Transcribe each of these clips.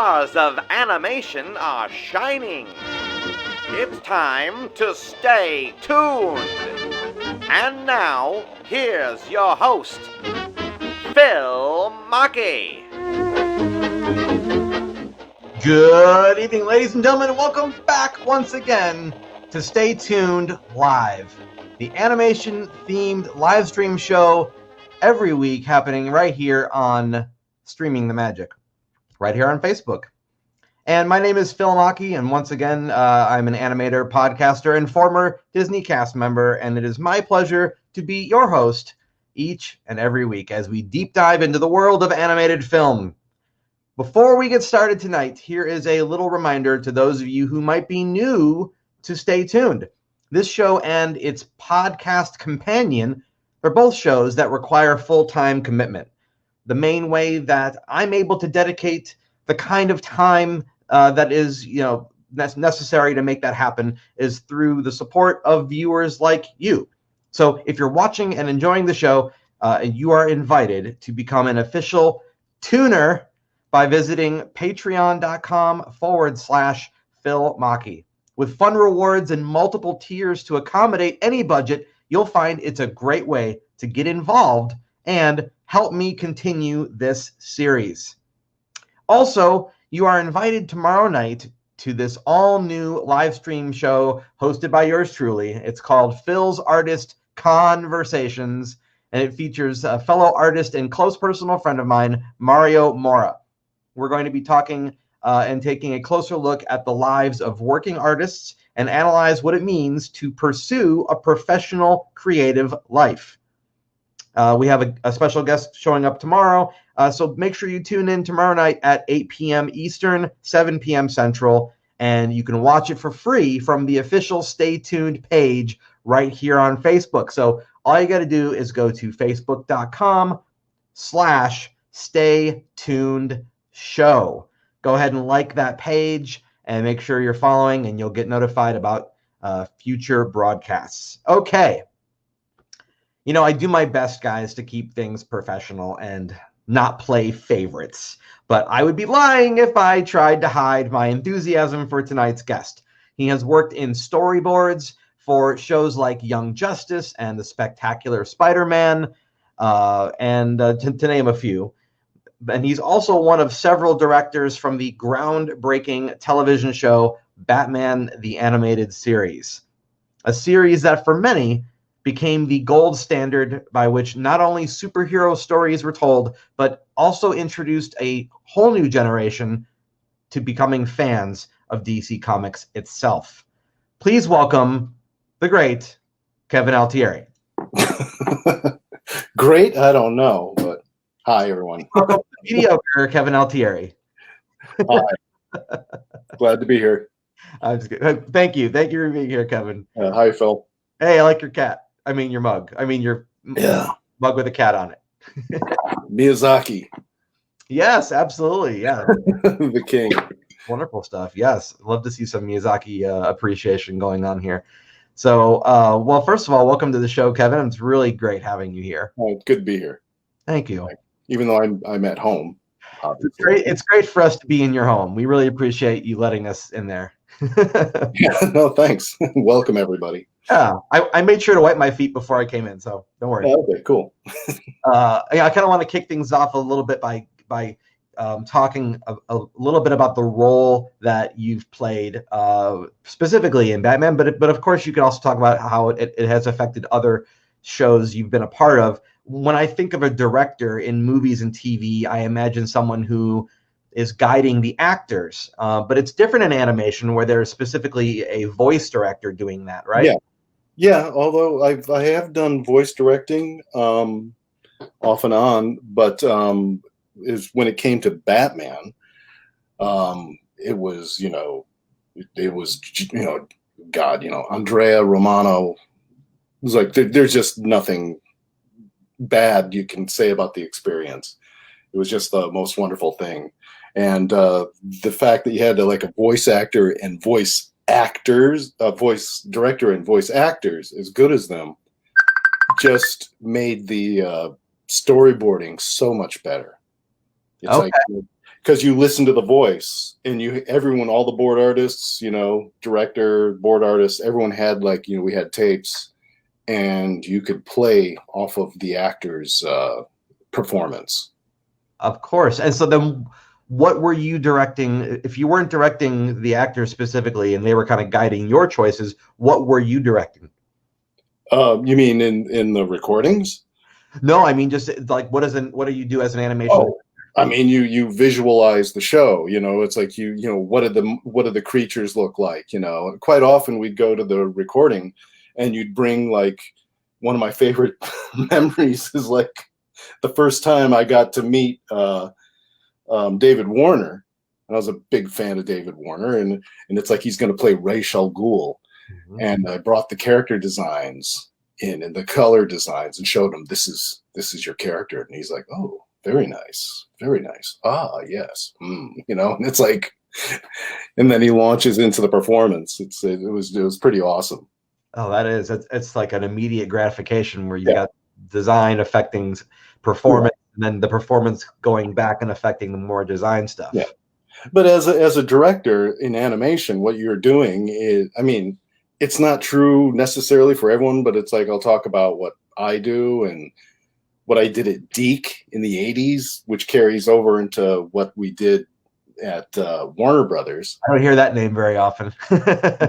stars of animation are shining. It's time to stay tuned. And now, here's your host, Phil Machi. Good evening, ladies and gentlemen, and welcome back once again to Stay Tuned Live, the animation-themed live stream show every week happening right here on Streaming the Magic, right here on Facebook. And my name is Phil Machi, and once again, I'm an animator, podcaster, and former Disney cast member, and it is my pleasure to be your host each and every week as we deep dive into the world of animated film. Before we get started tonight, here is a little reminder to those of you who might be new to Stay Tuned. This show and its podcast companion are both shows that require full-time commitment. The main way that I'm able to dedicate the kind of time that is, necessary to make that happen is through the support of viewers like you. So if you're watching and enjoying the show, you are invited to become an official tuner by visiting patreon.com/Phil Machi. With fun rewards and multiple tiers to accommodate any budget, you'll find it's a great way to get involved and help me continue this series. Also, you are invited tomorrow night to this all-new live stream show hosted by yours truly. It's called Phil's Artist Conversations, and it features a fellow artist and close personal friend of mine, Mario Mora. We're going to be talking and taking a closer look at the lives of working artists and analyze what it means to pursue a professional creative life. We have a special guest showing up tomorrow, so make sure you tune in tomorrow night at 8 p.m. Eastern, 7 p.m. Central, and you can watch it for free from the official Stay Tuned page right here on Facebook. So all you got to do is go to facebook.com/StayTunedShow. Go ahead and like that page and make sure you're following, and you'll get notified about future broadcasts. Okay. I do my best, guys, to keep things professional and not play favorites. But I would be lying if I tried to hide my enthusiasm for tonight's guest. He has worked in storyboards for shows like Young Justice and The Spectacular Spider-Man, and to name a few. And he's also one of several directors from the groundbreaking television show Batman the Animated Series, a series that for many became the gold standard by which not only superhero stories were told, but also introduced a whole new generation to becoming fans of DC Comics itself. Please welcome the great Kevin Altieri. Great? I don't know, but hi, everyone. Welcome to mediocre Kevin Altieri. Hi. Glad to be here. I'm just kidding. Thank you. Thank you for being here, Kevin. Hi, Phil. Hey, I like your cat. I mean, your mug. I mean, your mug with a cat on it. Miyazaki. Yes, absolutely. Yeah. The king. Wonderful stuff. Yes. Love to see some Miyazaki appreciation going on here. So, well, first of all, welcome to the show, Kevin. It's really great having you here. Oh, it's good to be here. Thank you. Even though I'm at home. It's great for us to be in your home. We really appreciate you letting us in there. No, thanks. Welcome, everybody. Yeah, I made sure to wipe my feet before I came in, so don't worry. Okay, cool. I kind of want to kick things off a little bit by talking a little bit about the role that you've played specifically in Batman, but of course you can also talk about how it has affected other shows you've been a part of. When I think of a director in movies and TV, I imagine someone who is guiding the actors, but it's different in animation where there's specifically a voice director doing that, right? Yeah. Although I have done voice directing off and on, but is when it came to Batman, it was Andrea Romano. It was like there's just nothing bad you can say about the experience. It was just the most wonderful thing. And the fact that you had a voice actor and voice actors, a voice director and voice actors as good as them, just made the storyboarding so much better. It's because you listen to the voice, and everyone, all the board artists, director, board artists, everyone had we had tapes, and you could play off of the actor's performance. Of course. And so then what were you directing? If you weren't directing the actors specifically and they were kind of guiding your choices, what were you directing? You mean in the recordings? No, I mean just like what do you do as an animation? Oh, I mean you visualize the show. It's like what do the creatures look like? Quite often we'd go to the recording, and you'd bring one of my favorite memories is the first time I got to meet David Warner, and I was a big fan of David Warner, and it's like he's going to play Ra's al Ghul, and I brought the character designs in and the color designs and showed him this is your character, and he's like, oh, very nice, very nice. Ah, yes, and it's like, and then he launches into the performance. It was pretty awesome. Oh, it's like an immediate gratification where you got design affecting performance, and then the performance going back and affecting the more design stuff. Yeah. But as a director in animation, what you're doing is, I mean, it's not true necessarily for everyone, but it's like, I'll talk about what I do and what I did at Deke in the 80s, which carries over into what we did at Warner Brothers. I don't hear that name very often.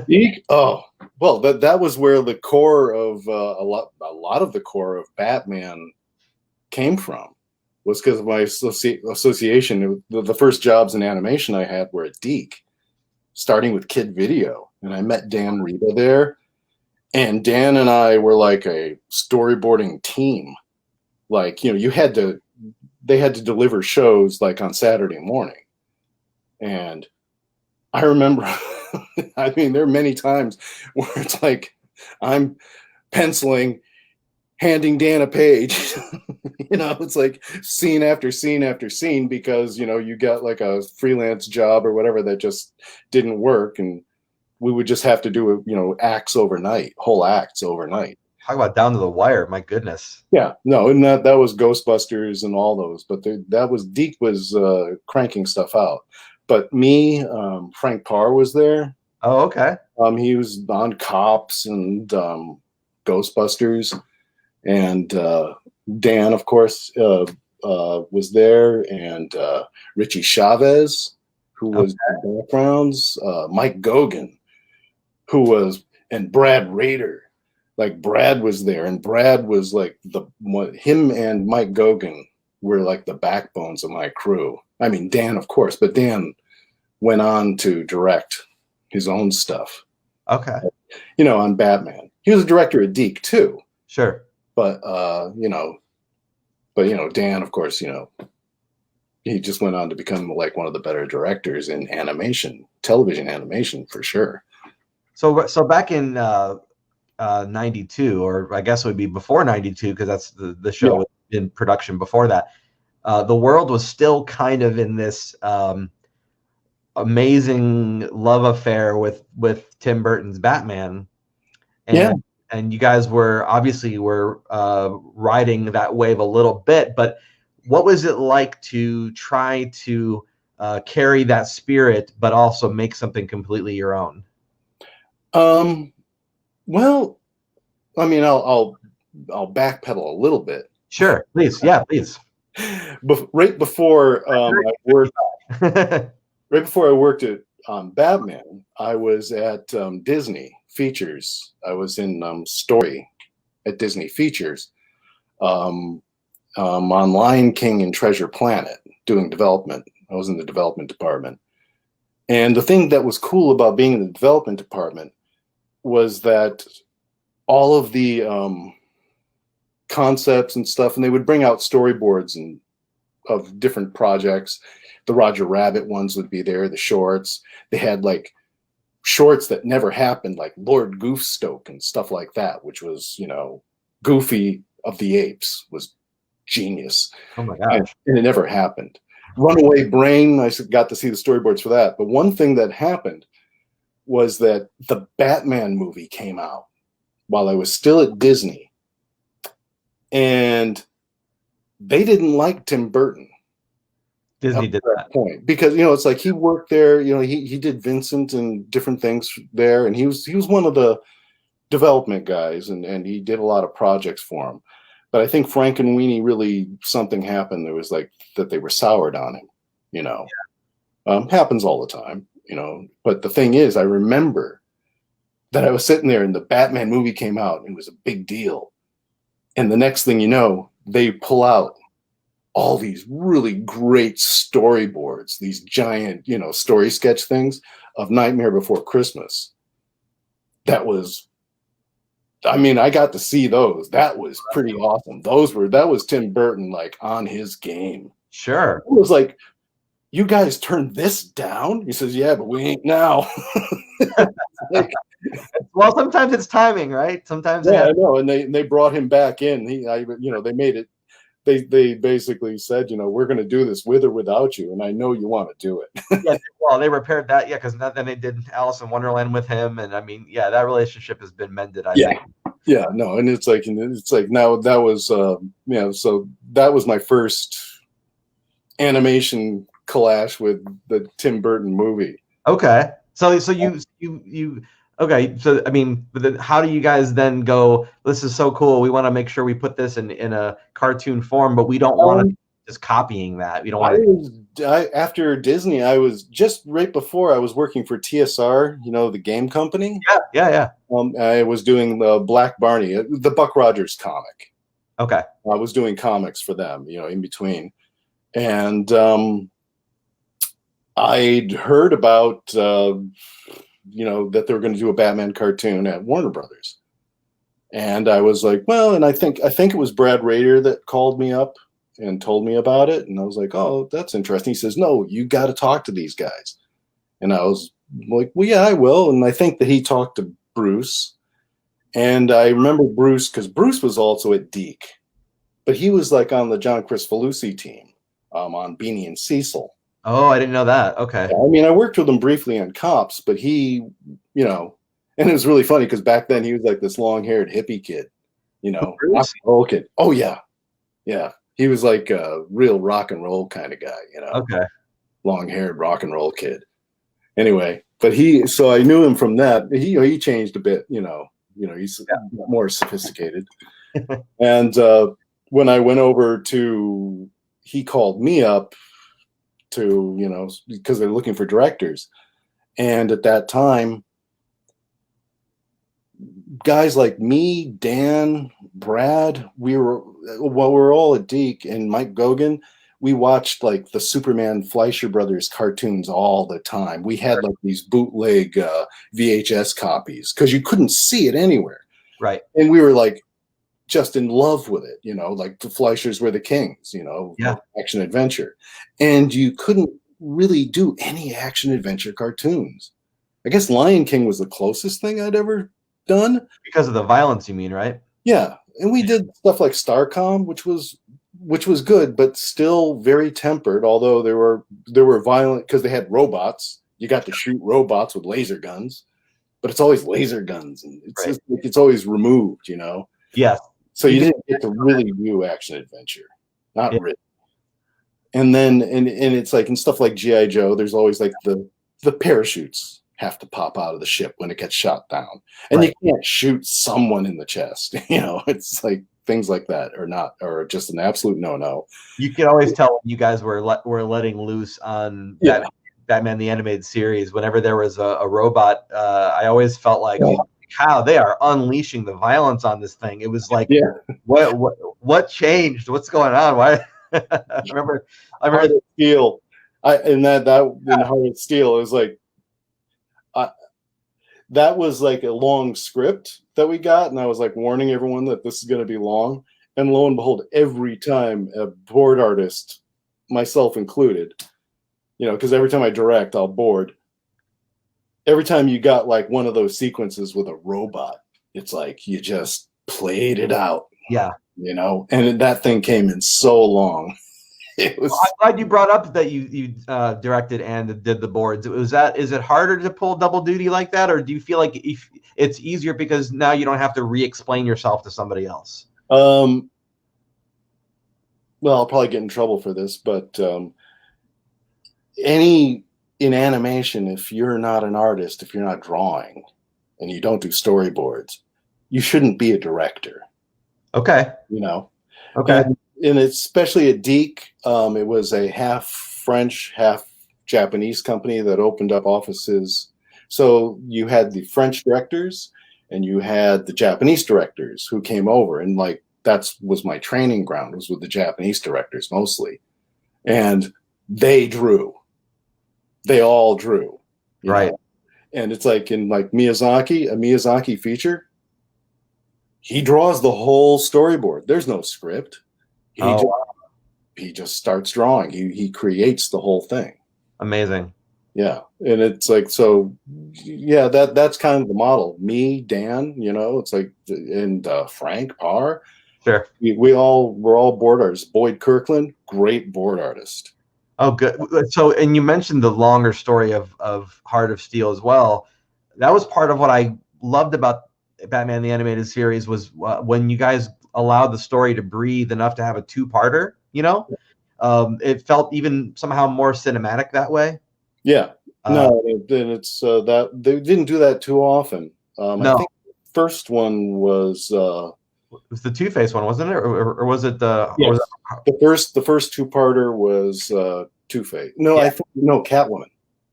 Deke? Oh, well, that was where the core of a lot of the core of Batman came from, was because of my association. The first jobs in animation I had were at Deke, starting with Kid Video, and I met Dan Reba there, and Dan and I were like a storyboarding team. They had to deliver shows on Saturday morning, and I remember, I mean, there are many times where it's like I'm penciling, handing Dan a page, it's like scene after scene after scene, because, you got a freelance job or whatever that just didn't work. And we would just have to do, acts overnight, whole acts overnight. Talk about down to the wire. My goodness. Yeah, no, and that was Ghostbusters and all those, but Deke was cranking stuff out. But me, Frank Parr was there. Oh, okay. He was on Cops and Ghostbusters, and Dan, of course, was there, and Richie Chavez, who was in the backgrounds, Mike Gogan, and Brad Rader. Brad was there, and Brad was him and Mike Gogan were the backbones of my crew. I mean, Dan, of course, but Dan went on to direct his own stuff. Okay. On Batman. He was a director at Deke too. Sure. But Dan, of course, he just went on to become one of the better directors in animation, television animation, for sure. So back in 92, or I guess it would be before 92, because that's the show was in production before that. The world was still kind of in this amazing love affair with Tim Burton's Batman, and you guys were obviously riding that wave a little bit. But what was it like to try to carry that spirit, but also make something completely your own? Well, I mean, I'll backpedal a little bit. Sure, please. Yeah, please. Right before I worked at Batman, I was at Disney Features. I was in Story at Disney Features, on Lion King and Treasure Planet, doing development. I was in the development department. And the thing that was cool about being in the development department was that all of the concepts and stuff, and they would bring out storyboards of different projects. The Roger Rabbit ones would be there, the shorts. They had shorts that never happened, like Lord Goofstoke and stuff like that, which was, Goofy of the Apes was genius. Oh my gosh. And it never happened. Runaway Brain, I got to see the storyboards for that. But one thing that happened was that the Batman movie came out while I was still at Disney, and they didn't like Tim Burton. Disney up did to that. point, because it's like he worked there. He did Vincent and different things there, and he was one of the development guys, and he did a lot of projects for him. But I think Frank and Weenie really, something happened. There was like that they were soured on him. Happens all the time. But the thing is, I remember that I was sitting there and the Batman movie came out and it was a big deal. And the next thing you know, they pull out all these really great storyboards, these giant, story sketch things of Nightmare Before Christmas. That was, I got to see those. That was pretty awesome. That was Tim Burton, like, on his game. Sure. It was like, you guys turned this down? He says, yeah, but we ain't now. Well, sometimes it's timing, right? Sometimes. Yeah, I know. And they brought him back in. They made it. They basically said, we're going to do this with or without you, and I know you want to do it. Yeah, well, they repaired that, because then they did Alice in Wonderland with him, and that relationship has been mended. I think. Yeah, no, and it's like now that was so that was my first animation clash with the Tim Burton movie. Okay, so you. Okay, so but then how do you guys then go, this is so cool, we want to make sure we put this in a cartoon form, but we don't want to just copying that. We don't want to. After Disney, I was just right before I was working for TSR, the game company. Yeah. I was doing the Black Barney, the Buck Rogers comic. Okay. I was doing comics for them, in between. And I'd heard about that they were going to do a Batman cartoon at Warner Brothers. And I was like, well, and I think it was Brad Rader that called me up and told me about it. And I was like, oh, that's interesting. He says, no, you got to talk to these guys. And I was like, well, yeah, I will. And I think that he talked to Bruce. And I remember Bruce, because Bruce was also at Deke, but he was like on the John Cristofalusi team on Beanie and Cecil. Oh, I didn't know that. Okay. I worked with him briefly on Cops, but he, and it was really funny because back then he was like this long-haired hippie kid, rock and roll kid. Oh, yeah. Yeah. He was like a real rock and roll kind of guy, Okay. Long-haired rock and roll kid. Anyway, but so I knew him from that. He changed a bit, he's more sophisticated. And when I went over he called me up to, because they're looking for directors. And at that time, guys like me, Dan, Brad, we were all at Deke, and Mike Gogan, we watched like the Superman Fleischer Brothers cartoons all the time. We had like these bootleg VHS copies because you couldn't see it anywhere. Right. And we were like just in love with it, like the Fleischers were the kings, action adventure. And you couldn't really do any action adventure cartoons. I guess Lion King was the closest thing I'd ever done. Because of the violence, you mean, right? Yeah. And we did stuff like Starcom, which was good, but still very tempered, although there were violent, because they had robots. You got to shoot robots with laser guns, but it's always laser guns, and it's always removed, Yeah. So you didn't get to really do action adventure, not really. And then and it's like in stuff like G.I. Joe, there's always like the parachutes have to pop out of the ship when it gets shot down, and you can't shoot someone in the chest. It's like things like that are just an absolute no. You can always tell when you guys were letting loose on Batman the Animated Series. Whenever there was a robot, I always felt like, how they are unleashing the violence on this thing. It was like, what changed? What's going on? Why? I remember Heart of Steel. In Heart of Steel, it was like, that was like a long script that we got, and I was like warning everyone that this is going to be long. And lo and behold, every time a board artist, myself included, because every time I direct, I'll board. Every time you got like one of those sequences with a robot, it's like you just played it out. Yeah. And that thing came in so long. I'm glad you brought up that you directed and did the boards. Is it harder to pull double duty like that, or do you feel like it's easier because now you don't have to re-explain yourself to somebody else? Well, I'll probably get in trouble for this, but in animation, if you're not an artist, if you're not drawing, and you don't do storyboards, you shouldn't be a director. Okay. You know. Okay. And especially at Deke, it was a half French, half Japanese company that opened up offices. So you had the French directors and you had the Japanese directors who came over, and like that was my training ground, was with the Japanese directors mostly, and they all drew, right? know? And it's like in like Miyazaki, a Miyazaki feature, he draws the whole storyboard. There's no script. He just starts drawing. He creates the whole thing. Amazing. Yeah, and it's like, so yeah, that's kind of the model. Me, Dan, it's like, and Frank Parr. Sure. We're all board artists. Boyd Kirkland, great board artist. Oh, good. So, and you mentioned the longer story of Heart of Steel as well. That was part of what I loved about Batman the Animated Series, was when you guys allowed the story to breathe enough to have a two-parter. It felt even somehow more cinematic that way. Yeah. No, and it's that they didn't do that too often. No. I think the first one was it was the Two-Face one, wasn't it, or was it the? Yes. The first two-parter was Two-Face. No, yeah. Catwoman.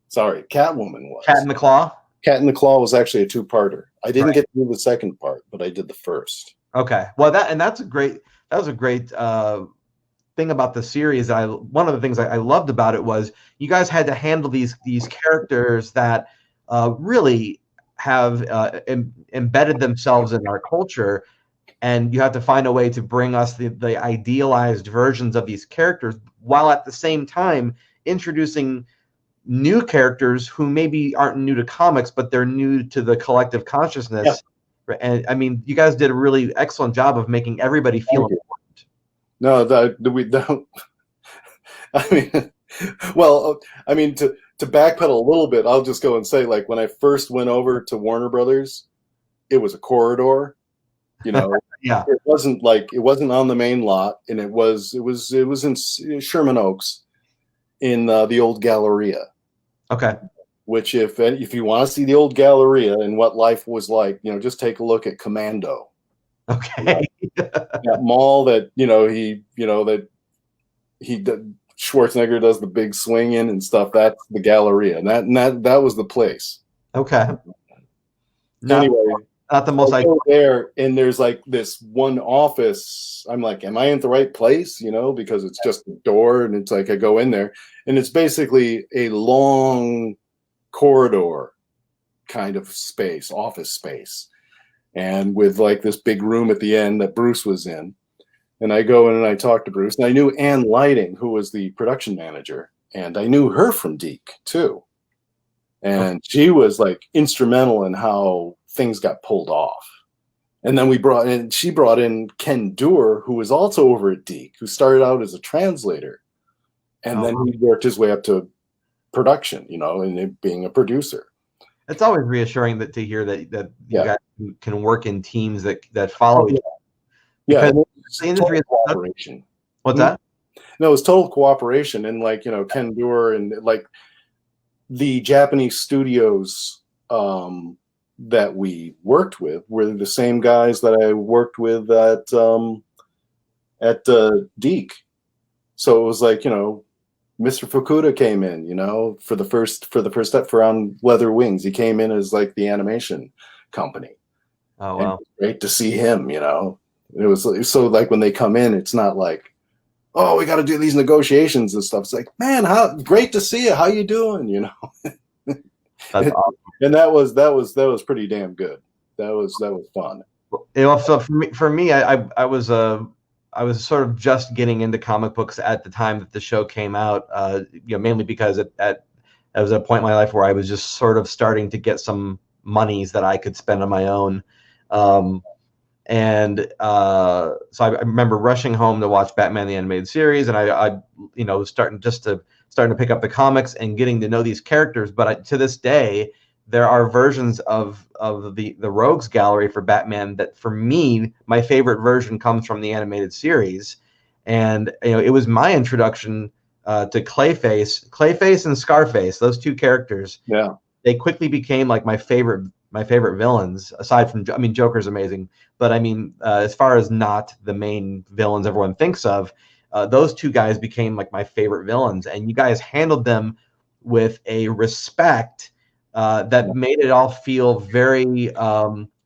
Sorry, Catwoman was. Cat in the Claw. Cat in the Claw was actually a two-parter. I didn't get to do the second part, but I did the first. Okay, well that was a great thing about the series. One of the things I loved about it was you guys had to handle these characters that really have embedded themselves in our culture, and you have to find a way to bring us the idealized versions of these characters, while at the same time introducing new characters who maybe aren't new to comics, but they're new to the collective consciousness. Yeah. And I mean, you guys did a really excellent job of making everybody feel important. No, we don't. I mean, to backpedal a little bit, I'll just go and say, like, when I first went over to Warner Brothers, it was a corridor. Yeah. It wasn't on the main lot, and it was in Sherman Oaks, in the old Galleria. Okay. Which, if you want to see the old Galleria and what life was like, just take a look at Commando. Okay. That mall that Schwarzenegger does the big swing in and stuff. That's the Galleria, and that was the place. Okay. Anyway, not the most. I go there, and there's like this one office. I'm like, am I in the right place? Because it's just a door, and it's like I go in there, and it's basically a long corridor kind of space, office space, and with like this big room at the end that Bruce was in. And I go in and I talk to Bruce, and I knew Ann Lighting, who was the production manager, and I knew her from Deke too. And she was like instrumental in how things got pulled off. And then she brought in Ken Doerr, who was also over at Deke, who started out as a translator. And then he worked his way up to production, and being a producer. It's always reassuring to hear that you guys can work in teams that follow each other. Yeah, the industry is cooperation. What's that? No, it was total cooperation, and Ken Doerr and like the Japanese studios that we worked with were the same guys that I worked with at Deke. So it was like, Mr. Fukuda came in, for the first step for On Leather Wings. He came in as like the animation company. Oh, wow. And it was great to see him, It was so like when they come in, it's not like, oh, we got to do these negotiations and stuff. It's like, man, great to see you. How you doing? That's awesome. And that was pretty damn good. That was fun. So for me, I was sort of just getting into comic books at the time that the show came out. Mainly because it was a point in my life where I was just sort of starting to get some monies that I could spend on my own. So I remember rushing home to watch Batman the Animated Series, and I starting to pick up the comics and getting to know these characters. But to this day, there are versions of the Rogues Gallery for Batman that, for me, my favorite version comes from the animated series. And it was my introduction to Clayface and Scarface, those two characters. Yeah. They quickly became like my favorite villains. Aside from, I mean, Joker's amazing, but I mean, as far as not the main villains everyone thinks of, those two guys became like my favorite villains, and you guys handled them with a respect that made it all feel very,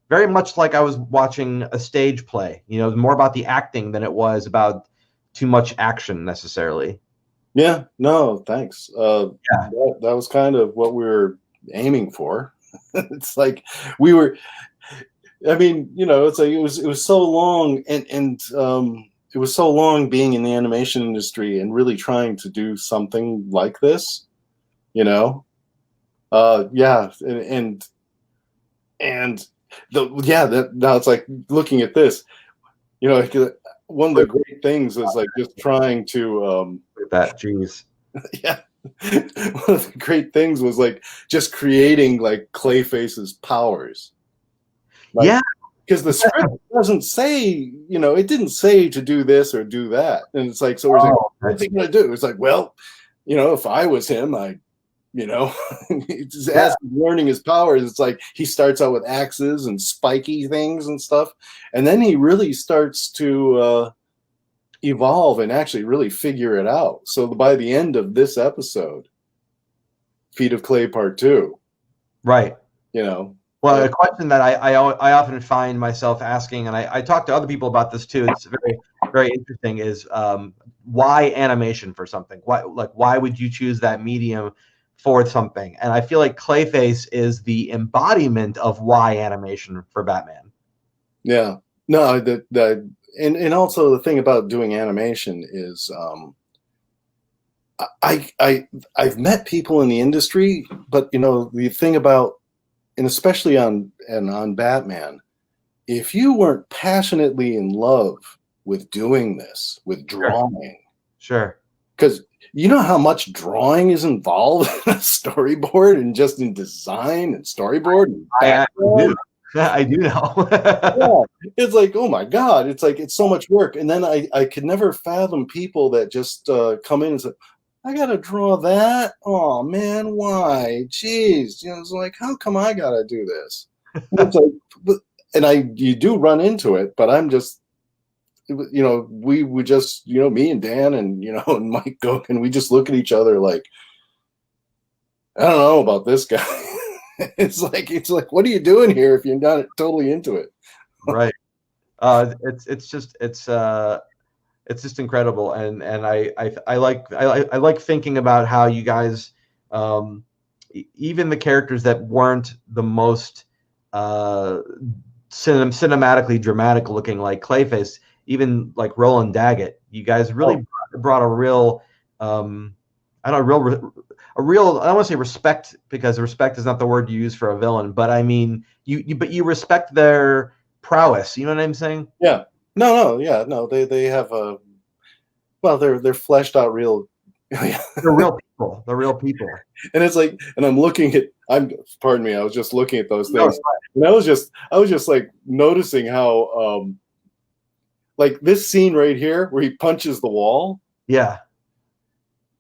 very much like I was watching a stage play. You know, it was more about the acting than it was about too much action necessarily. Yeah. No, thanks. That was kind of what we were aiming for. It's like we were. I mean, you know, it's like it was so long, and it was so long being in the animation industry and really trying to do something like this. You know, yeah, and now it's like looking at this. You know, one of the great things is like just trying to that. Jeez. Yeah. One of the great things was like just creating like Clayface's powers. Like, yeah. Because the script doesn't say, you know, it didn't say to do this or do that. And it's like, so we're like, what's he going to do? It's like, well, you know, if I was him, you know, as he's learning his powers, it's like he starts out with axes and spiky things and stuff. And then he really starts to evolve and actually really figure it out. So by the end of this episode, Feet of Clay Part 2, right? You know, well, a question that I often find myself asking, and I talk to other people about this too. It's very, very interesting. Is why animation for something? Why would you choose that medium for something? And I feel like Clayface is the embodiment of why animation for Batman. Yeah. No, and also the thing about doing animation is I've met people in the industry, but you know, the thing about, and especially on Batman, if you weren't passionately in love with doing this, with drawing, sure, because you know how much drawing is involved in a storyboard and just in design and storyboard and background. I do know. Yeah, it's like, oh my God, it's like, it's so much work. And then I could never fathom people that just come in and say, I got to draw that. Oh man, why? Jeez. You know, it's like, how come I got to do this? It's like, and you do run into it, but I'm just, you know, we would just, you know, me and Dan and, you know, and Mike Gogan, we just look at each other like, I don't know about this guy. It's like, what are you doing here if you're not totally into it? Right. It's just incredible, and I like thinking about how you guys, even the characters that weren't the most cinematically dramatic looking, like Clayface, even like Roland Daggett, you guys really brought a real I don't want to say respect, because respect is not the word you use for a villain, but I mean you respect their prowess. You know what I'm saying? Yeah. No. They have a, well, they're fleshed out real. They're real people. They're real people. And it's like, and pardon me, I was just looking at those things, and I was just like noticing how, like this scene right here where he punches the wall. Yeah.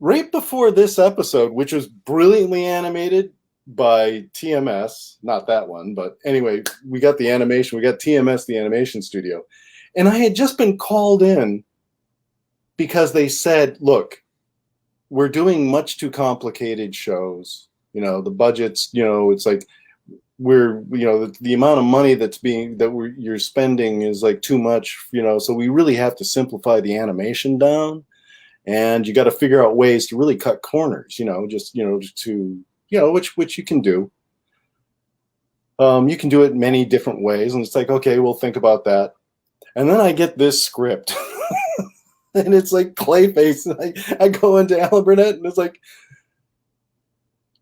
Right before this episode, which was brilliantly animated by TMS, not that one, but anyway, we got the animation, we got TMS, the animation studio. And I had just been called in because they said, look, we're doing much too complicated shows. You know, the budgets, you know, it's like the amount of money you're spending is like too much, you know, so we really have to simplify the animation down. And you got to figure out ways to really cut corners, you know, which you can do. You can do it many different ways. And it's like, okay, we'll think about that. And then I get this script and it's like Clayface. And I go into Alan Burnett and it's like,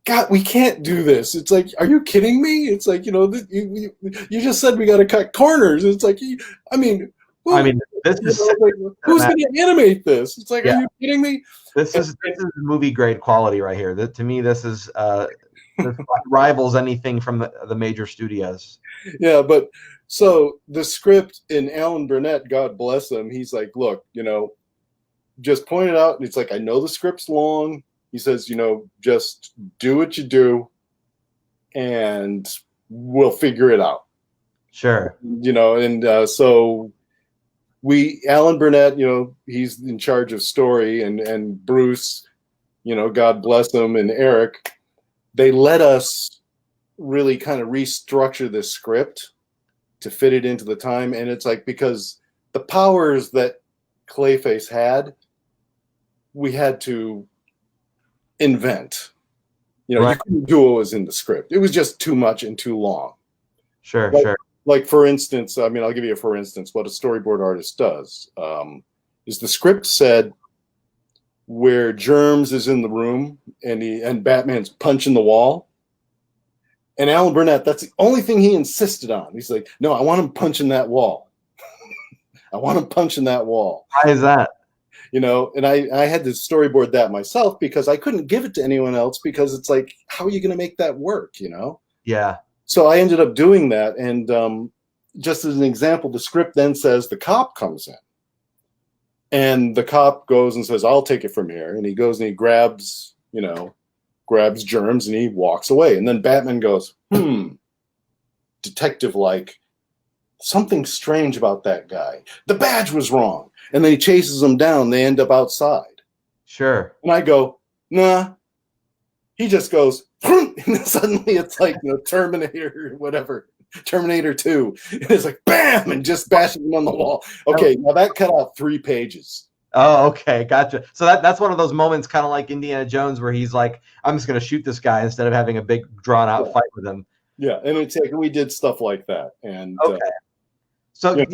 God, we can't do this. It's like, are you kidding me? It's like, you know, you just said we got to cut corners. It's like, I mean, this is like, who's going to animate this? It's like, are you kidding me? This is movie grade quality right here. To me, this is this rivals anything from the major studios. Yeah, but so the script in Alan Burnett, God bless him, he's like, look, you know, just pointed out, and it's like, I know the script's long. He says, just do what you do, and we'll figure it out. Sure. And so Alan Burnett, he's in charge of story, and Bruce, God bless him, and Eric, they let us really kind of restructure this script to fit it into the time. And it's like, because the powers that Clayface had, we had to invent. Right. You couldn't do what was in the script. It was just too much and too long. Sure. Like, for instance, I'll give you for instance what a storyboard artist does. Is the script said where Germs is in the room and Batman's punching the wall? And Alan Burnett, that's the only thing he insisted on. He's like, no, I want him punching that wall. I want him punching that wall. Why is that? And I had to storyboard that myself because I couldn't give it to anyone else, because it's like, how are you going to make that work, Yeah. So I ended up doing that. And just as an example, the script then says the cop comes in. And the cop goes and says, I'll take it from here. And he goes and he grabs Germs, and he walks away. And then Batman goes, detective-like, something strange about that guy. The badge was wrong. And then he chases them down. They end up outside. Sure. And I go, nah. He just goes, and then suddenly it's like, Terminator, whatever, Terminator 2. And it's like, bam, and just bashes him on the wall. Okay, now that cut out 3 pages. Oh, okay, gotcha. So that's one of those moments, kind of like Indiana Jones, where he's like, I'm just going to shoot this guy instead of having a big drawn-out fight with him. Yeah, and it's like, we did stuff like that. And okay. So I've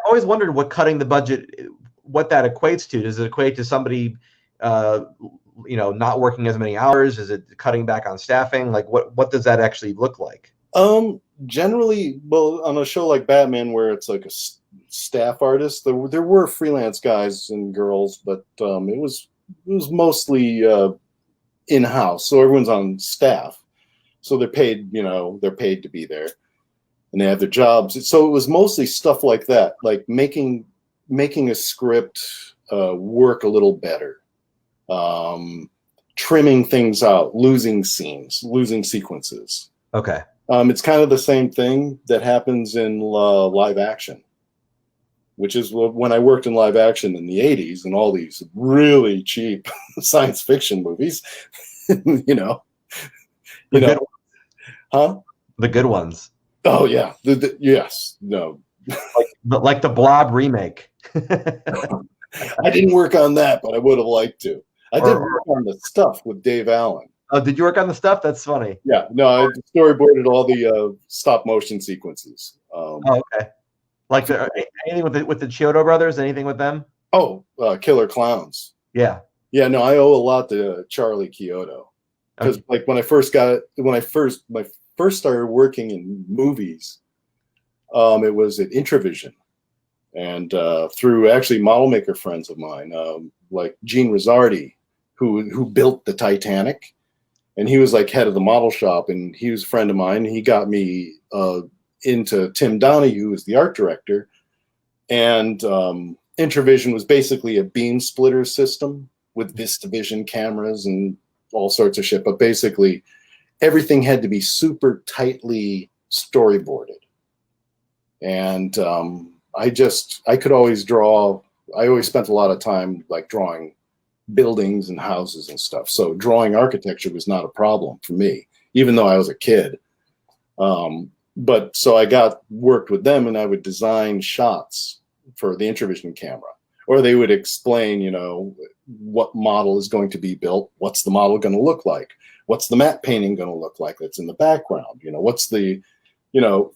always wondered what cutting the budget, what that equates to. Does it equate to somebody, not working as many hours? Is it cutting back on staffing? Like, what does that actually look like? Generally, well, on a show like Batman, where it's like a staff artist, there were freelance guys and girls, but it was mostly in-house. So everyone's on staff, so they're paid. They're paid to be there, and they have their jobs. So it was mostly stuff like that, like making a script work a little better, trimming things out, losing scenes, losing sequences. Okay. It's kind of the same thing that happens in live action, which is when I worked in live action in the 80s and all these really cheap science fiction movies, The good ones. Oh yeah. Yes. No. like the Blob remake. I didn't work on that, but I would have liked to. I did work on the stuff with Dave Allen. Oh, did you work on the stuff? That's funny. Yeah, no, I storyboarded all the stop motion sequences. Okay. Like anything with the Chiodo brothers? Anything with them? Oh, Killer Clowns. Yeah. Yeah, no, I owe a lot to Charlie Chiodo, because like when I first started working in movies, it was at Intravision, and through actually model maker friends of mine, like Gene Rizzardi, who built the Titanic. And he was like head of the model shop, and he was a friend of mine. He got me into Tim Donahue, who was the art director. And Intravision was basically a beam splitter system with VistaVision cameras and all sorts of shit. But basically, everything had to be super tightly storyboarded. And I could always draw. I always spent a lot of time like drawing buildings and houses and stuff. So drawing architecture was not a problem for me, even though I was a kid. But so I worked with them, and I would design shots for the Intravision camera, or they would explain, what model is going to be built. What's the model going to look like? What's the matte painting going to look like that's in the background? What's the,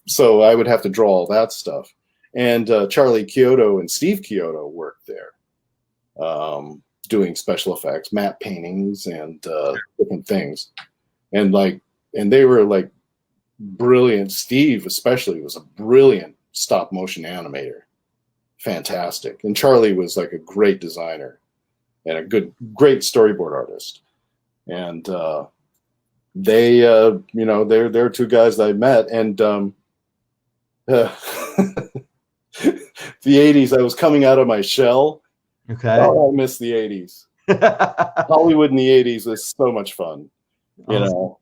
so I would have to draw all that stuff. And Charlie Chiodo and Steve Chiodo worked there. Doing special effects, matte paintings, and different things, and they were like brilliant. Steve especially was a brilliant stop motion animator, fantastic. And Charlie was like a great designer and a great storyboard artist. And they're 2 guys that I met. And the 80s, I was coming out of my shell. Okay. Oh, I miss the 80s. Hollywood in the 80s was so much fun. You know.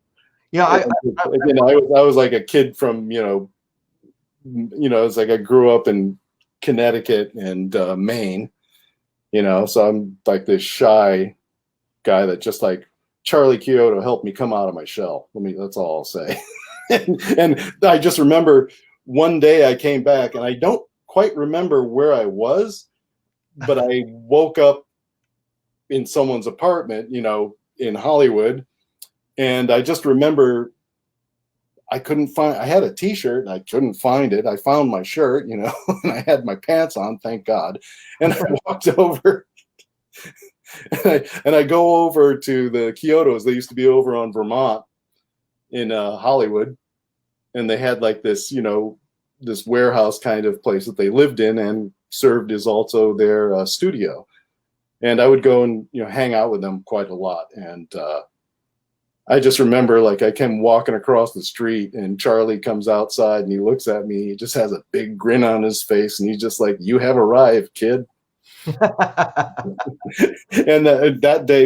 Yeah, Again, I was like a kid from, it's like I grew up in Connecticut and Maine, so I'm like this shy guy that just like Charlie Kyoto helped me come out of my shell. That's all I'll say. and I just remember one day I came back and I don't quite remember where I was, but I woke up in someone's apartment, in Hollywood. And I just remember I had a t-shirt and I couldn't find it. I found my shirt, and I had my pants on, thank God. And I walked over and I go over to the Kyotos. They used to be over on Vermont in Hollywood. And they had like this, this warehouse kind of place that they lived in and served as also their studio. And I would go and, hang out with them quite a lot. And I just remember like I came walking across the street and Charlie comes outside and he looks at me. He just has a big grin on his face and he's just like, "You have arrived, kid." And that day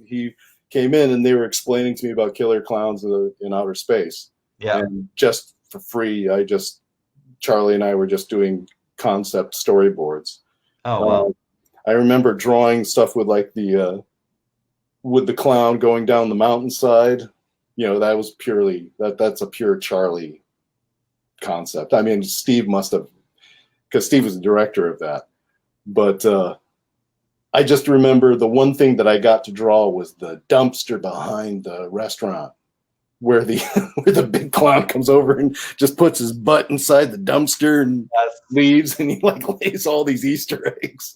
he came in and they were explaining to me about killer clowns in outer space. Yeah. And just for free, Charlie and I were just doing concept storyboards. Oh, wow. I remember drawing stuff with like the clown going down the mountainside. That was that's a pure Charlie concept. I mean, Steve must have, because Steve was the director of that. But I just remember the one thing that I got to draw was the dumpster behind the restaurant, where the big clown comes over and just puts his butt inside the dumpster and leaves, and he like lays all these Easter eggs.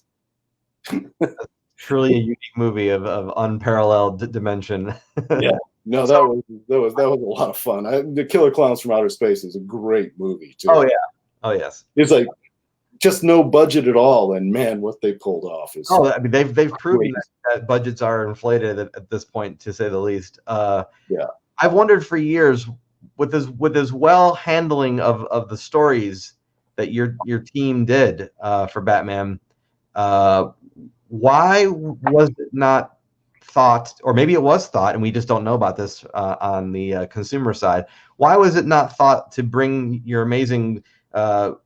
Truly a unique movie of unparalleled dimension. Yeah, no, that was a lot of fun. The Killer Clowns from Outer Space is a great movie too. Oh yeah, oh yes. It's like just no budget at all, and man, what they pulled off is. Oh, I mean, they've proven that budgets are inflated at this point, to say the least. Yeah. I've wondered for years, with this well handling of the stories that your team did for Batman, why was it not thought, or maybe it was thought, and we just don't know about this on the consumer side? Why was it not thought to bring your amazing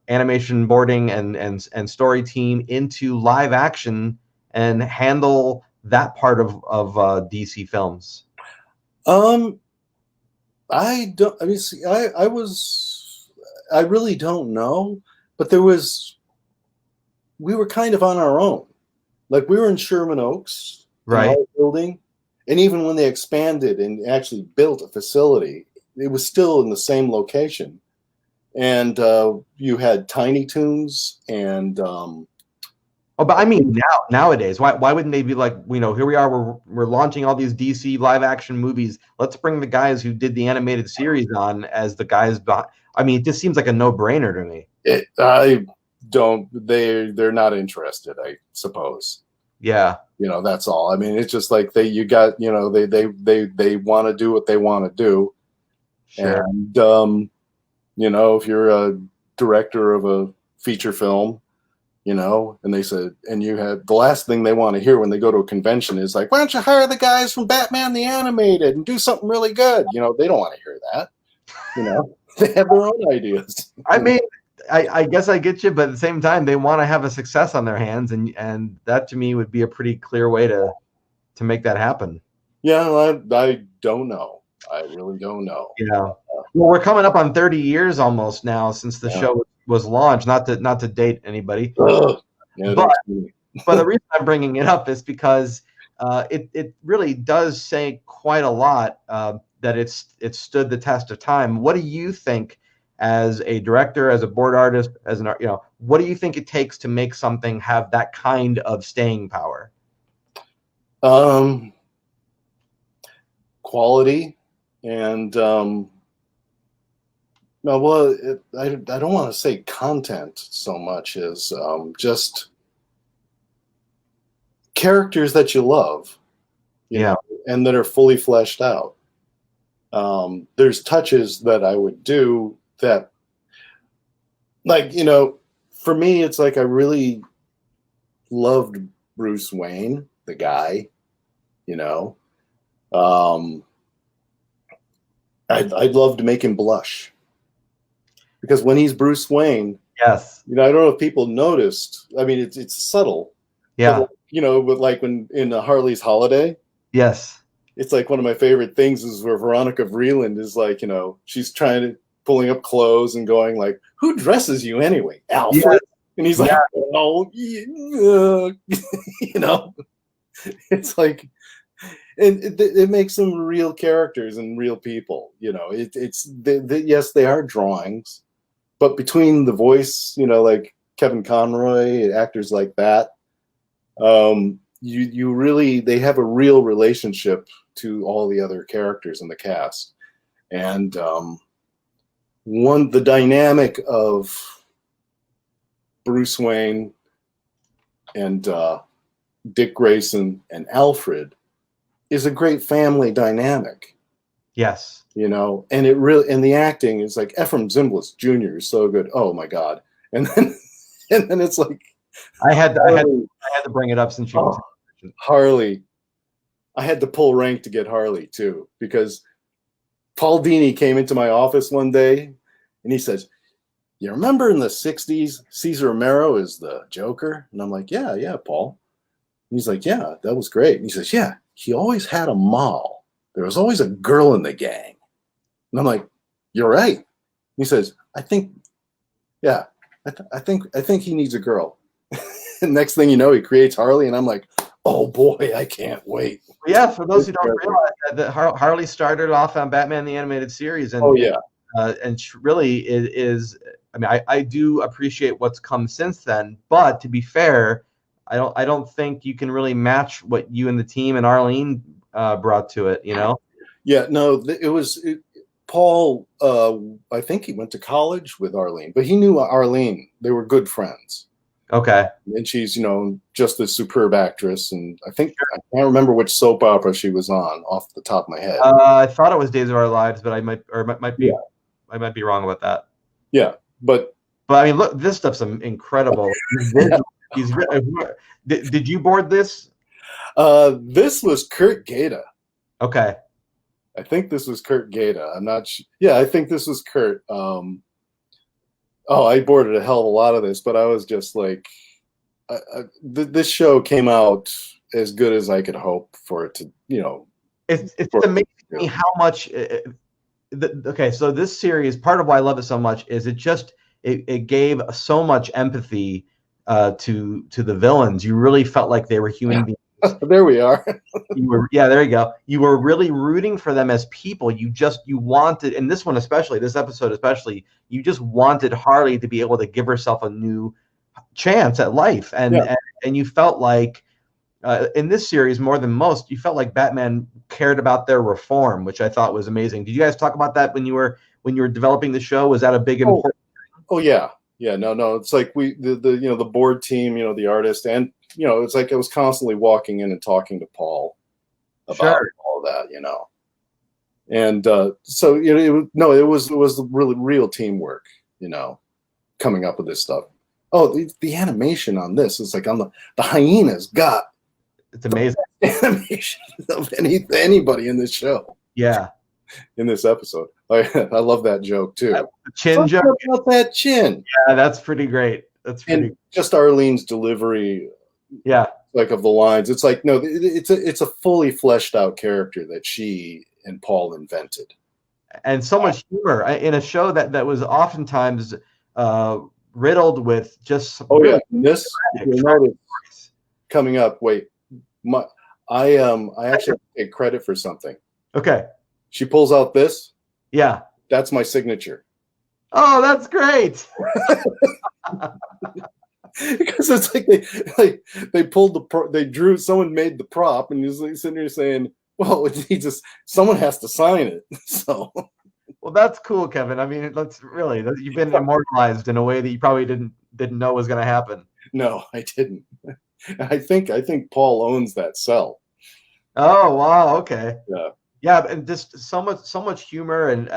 animation boarding and story team into live action and handle that part of DC films? I don't. I mean, see, I really don't know, but we were kind of on our own. Like we were in Sherman Oaks, right? Building, and even when they expanded and actually built a facility, it was still in the same location. And you had Tiny Toons and. Oh, but I mean nowadays, why wouldn't they be like, here we are, we're launching all these DC live action movies. Let's bring the guys who did the animated series on as the guys. I mean, it just seems like a no-brainer to me. They're not interested, I suppose. Yeah. That's all. I mean, it's just like they want to do what they want to do. Sure. And if you're a director of a feature film, and they said, and you had the last thing they want to hear when they go to a convention is like, why don't you hire the guys from Batman the Animated and do something really good? They don't want to hear that. They have their own ideas. I mean, I guess I get you, but at the same time, they want to have a success on their hands, and that to me would be a pretty clear way to make that happen. Yeah, I don't know. I really don't know. Yeah. Well, we're coming up on 30 years almost now since the show was launched. Not to date anybody, yeah, but the reason I'm bringing it up is because it really does say quite a lot that it's stood the test of time. What do you think, as a director, as a board artist, as an what do you think it takes to make something have that kind of staying power? Quality and I don't want to say content so much as just characters that you love, you know, and that are fully fleshed out. There's touches that I would do that, like, for me, it's like I really loved Bruce Wayne, the guy, I'd love to make him blush, because when he's Bruce Wayne, Yes. I don't know if people noticed. I mean, it's subtle. Yeah. But like when in Harley's Holiday, Yes. it's like one of my favorite things is where Veronica Vreeland is like, she's pulling up clothes and going like, "Who dresses you anyway, Alfred?" Yeah. And he's like, "Oh, it's like, and it makes them real characters and real people. Yes, they are drawings, but between the voice, like Kevin Conroy, actors like that, you really, they have a real relationship to all the other characters in the cast. And the dynamic of Bruce Wayne and Dick Grayson and Alfred is a great family dynamic. Yes. And it really, and the acting is like Ephraim Zimbalist Jr. is so good. Oh my God. And then it's like, I had to bring it up since you mentioned Harley. I had to pull rank to get Harley too, because Paul Dini came into my office one day and he says, "You remember in the 60s, Cesar Romero is the Joker?" And I'm like, yeah, Paul. And he's like, "Yeah, that was great." And he says, "Yeah, he always had a moll. There was always a girl in the gang." And I'm like, "You're right." And he says, I think he needs a girl." And next thing you know, he creates Harley, and I'm like, oh boy, I can't wait. Yeah, for those who don't realize that Harley started off on Batman the Animated Series, and really it is. I mean, I do appreciate what's come since then, but to be fair, I don't think you can really match what you and the team and Arlene brought to it. Yeah, no, Paul. I think he went to college with Arlene, but he knew Arlene. They were good friends. Okay. And she's, just a superb actress. And I think I can't remember which soap opera she was on off the top of my head. I thought it was Days of Our Lives, but I might be wrong about that. Yeah, but I mean, look, this stuff's incredible. Did you board this? This was Kurt Gaeta. Okay. I think this was Kurt Gaeta. I'm not sure. Yeah, I think this was Kurt. I boarded a hell of a lot of this, but I was just like, this show came out as good as I could hope for it to, It's amazing to me how much. Okay, so this series, part of why I love it so much is it gave so much empathy to the villains. You really felt like they were human beings. There we are. There you go. You were really rooting for them as people. You wanted, and this episode especially, you just wanted Harley to be able to give herself a new chance at life. And you felt like in this series, more than most, you felt like Batman cared about their reform, which I thought was amazing. Did you guys talk about that when you were developing the show? Was that a big important thing? Oh yeah. Yeah, no. It's like the board team, the artist, and it's like I was constantly walking in and talking to Paul about all that, and so it was really real teamwork, coming up with this stuff. Oh, the animation on this is like on the hyenas got it's amazing animation of anybody in this show. Yeah. In this episode, I love that joke too. The chin joke about that chin. Yeah, that's pretty great. Just Arlene's delivery. Yeah, like of the lines. It's like no, it's a fully fleshed out character that she and Paul invented, and so much humor in a show that was oftentimes riddled with just. Oh yeah, this coming up. Wait, I actually take credit for something. Okay. She pulls out this. Yeah. That's my signature. Oh, that's great. Because it's like they pulled someone made the prop, and he's like sitting there saying, well, someone has to sign it. So. Well, that's cool, Kevin. I mean, you've been immortalized in a way that you probably didn't know was going to happen. No, I didn't. I think Paul owns that cell. Oh, wow. Okay. Yeah. Yeah, and just so much humor and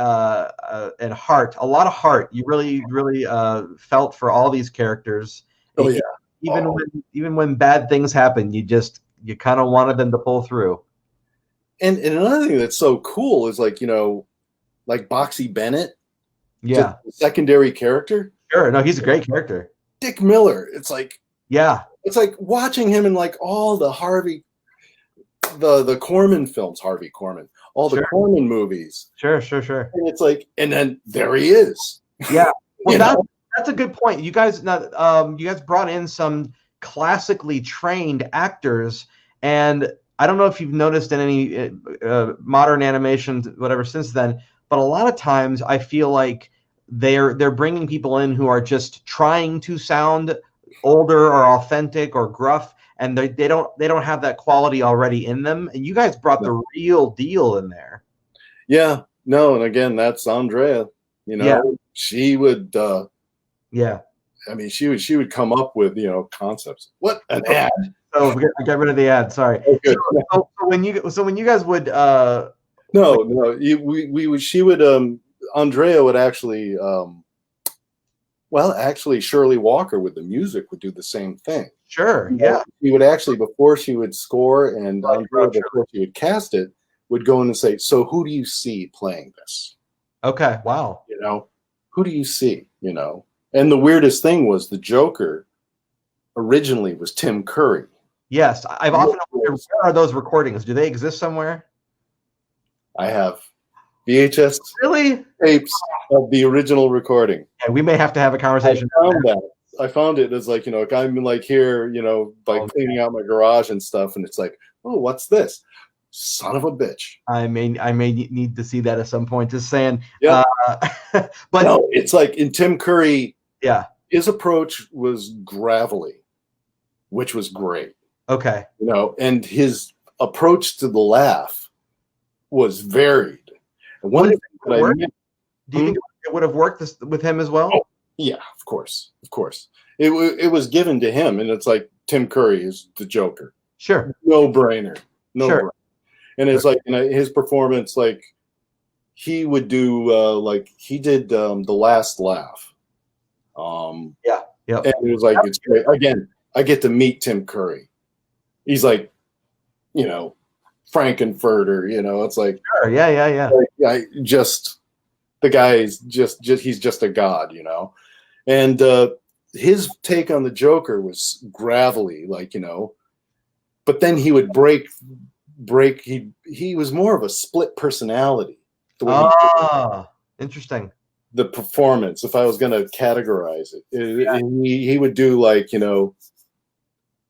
heart, a lot of heart. You really felt for all these characters. Oh yeah, even when bad things happen, you kind of wanted them to pull through. And another thing that's so cool is like, like Boxy Bennett. Yeah. Secondary character. Sure. No, he's a great character. Dick Miller. It's like, yeah. It's like watching him in like all the the Corman films, Harvey Korman, all the Corman movies. Sure. And it's like, and then there he is. Yeah. Well, that's a good point. You guys brought in some classically trained actors, and I don't know if you've noticed in any modern animations, whatever, since then, but a lot of times I feel like they're bringing people in who are just trying to sound older or authentic or gruff, and they don't have that quality already in them. And you guys brought the real deal in there. Yeah. No, and again, that's Andrea. She would. I mean, she would come up with concepts. What an ad! Oh, get rid of the ad. Sorry. Oh, good. So when you guys would she would Andrea would actually actually Shirley Walker with the music would do the same thing. Sure. Yeah. She would actually, before she would score and Andrea, before she would cast it, would go in and say, "So who do you see playing this?" Okay. Wow. Who do you see? And the weirdest thing was the Joker originally was Tim Curry. Yes, I've often wondered, where are those recordings? Do they exist somewhere? I have VHS tapes of the original recording. Yeah, we may have to have a conversation. I found it as like, I'm like here, like cleaning out my garage and stuff, and it's like, oh, what's this? Son of a bitch. I may need to see that at some point. Just saying. Yeah. But no, it's like in Tim Curry. Yeah. His approach was gravelly, which was great. Okay. And his approach to the laugh was varied. And one thing that do you think it would have worked with him as well? Oh, yeah, of course. It was given to him, and it's like Tim Curry is the Joker. Sure. No brainer. Brainer. And it's like his performance, like he would do, like he did the Last Laugh. Yeah. And it was like, it's great. Again, I get to meet Tim Curry. He's like, Frankenfurter, it's like, sure, yeah. Like, the guy is he's just a god, and his take on the Joker was gravelly, like, but then he would break. He was more of a split personality. Interesting. The performance, if I was going to categorize it, he would do like,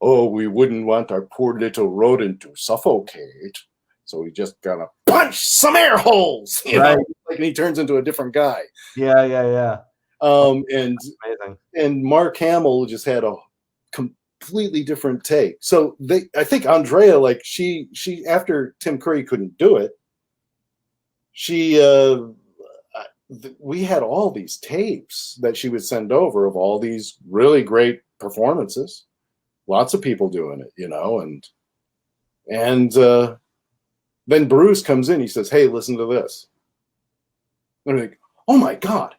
oh, we wouldn't want our poor little rodent to suffocate, so we just gotta punch some air holes, right. Like, and he turns into a different guy. Yeah. And Mark Hamill just had a completely different take. So I think Andrea, like she after Tim Curry couldn't do it, we had all these tapes that she would send over of all these really great performances. Lots of people doing it, and then Bruce comes in. He says, "Hey, listen to this." And I'm like, "Oh my God,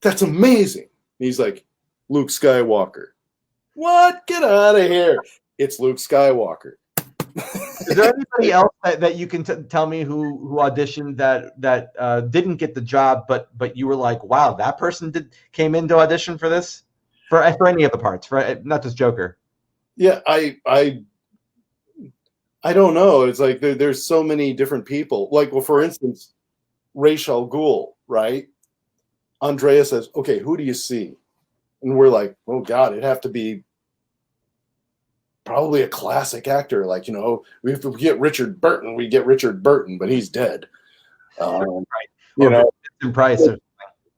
that's amazing!" And he's like, "Luke Skywalker." What? Get out of here! It's Luke Skywalker. Is there anybody else that you can tell me who auditioned that didn't get the job, but you were like, wow, that person came in to audition for this, for any of the parts, for not just Joker? Yeah, I don't know. It's like there's so many different people. Like, well, for instance, Ra's al Ghul, right? Andrea says, "Okay, who do you see?" And we're like, "Oh God, it'd have to be probably a classic actor. Like, if we get Richard Burton, we get Richard Burton, but he's dead." Right. Price.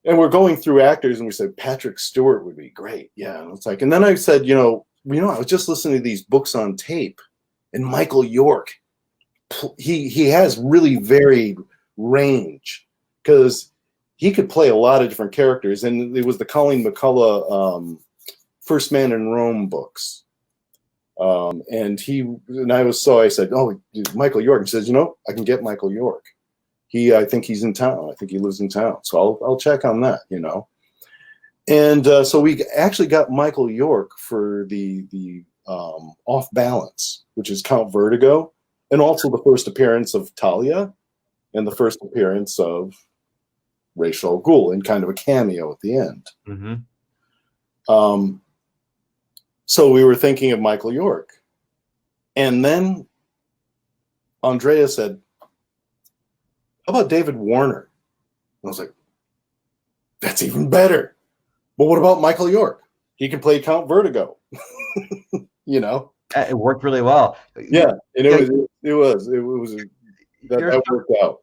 And we're going through actors, and we said Patrick Stewart would be great. Yeah, and it's like, and then I said, I was just listening to these books on tape, and Michael York, he has really varied range because he could play a lot of different characters, and it was the Colleen McCullough First Man in Rome books. I said, "Oh, Michael York." He says, "I can get Michael York. I think he's in town. I think he lives in town. So I'll check on that, And so we actually got Michael York for the Off Balance, which is Count Vertigo, and also the first appearance of Talia, and the first appearance of Ra's al Ghul in kind of a cameo at the end. Mm-hmm. So we were thinking of Michael York. And then Andrea said, how about David Warner? And I was like, that's even better. But what about Michael York? He can play Count Vertigo. You know? It worked really well. Yeah, and that worked out.